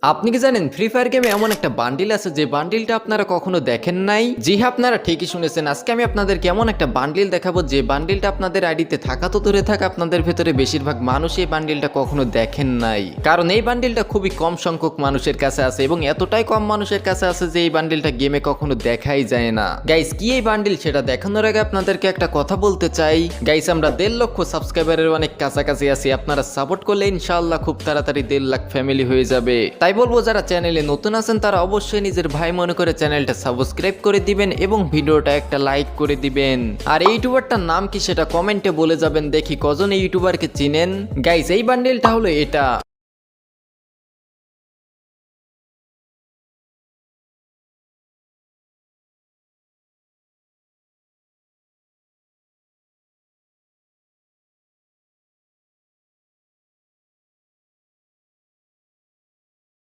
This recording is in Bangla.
আপনি কি জানেন ফ্রি ফায়ার গেমে এমন একটা বান্ডিল আছে যে বান্ডিলটা আপনারা কখনো দেখেন নাই? জি হ্যাঁ, আপনারা ঠিকই শুনেছেন। আজকে আমি আপনাদেরকে এমন একটা বান্ডিল দেখাবো যে বান্ডিলটা আপনাদের আইডিতে থাকা তো দূরে থাকা, আপনাদের ভেতরে বেশিরভাগ মানুষ এই বান্ডিলটা কখনো দেখেন নাই। কারণ এই বান্ডিলটা খুবই কম সংখ্যক মানুষের কাছে আছে এবং এতটাই কম মানুষের কাছে আছে যে এই বান্ডিলটা গেমে কখনো দেখাই যায় না। গাইস, কি এই বান্ডিল সেটা দেখানোর আগে আপনাদেরকে একটা কথা বলতে চাই। গাইস, আমরা 1.5 লক্ষ সাবস্ক্রাইবারের অনেক কাছাকাছি আছি। আপনারা সাপোর্ট করলে ইনশাআল্লাহ খুব তাড়াতাড়ি 1.5 লাখ ফ্যামিলি হয়ে যাবে। তাই বলবো, যারা চ্যানেলে নতুন আছেন তারা অবশ্যই নিজের ভাই মনে করে চ্যানেলটা সাবস্ক্রাইব করে দিবেন এবং ভিডিওটা একটা লাইক করে দিবেন। আর এই ইউটিউবারটার নাম কি সেটা কমেন্টে বলে যাবেন, দেখি কজন এই ইউটিউবারকে চিনেন। গাইস, এই বান্ডেলটা হলো এটা।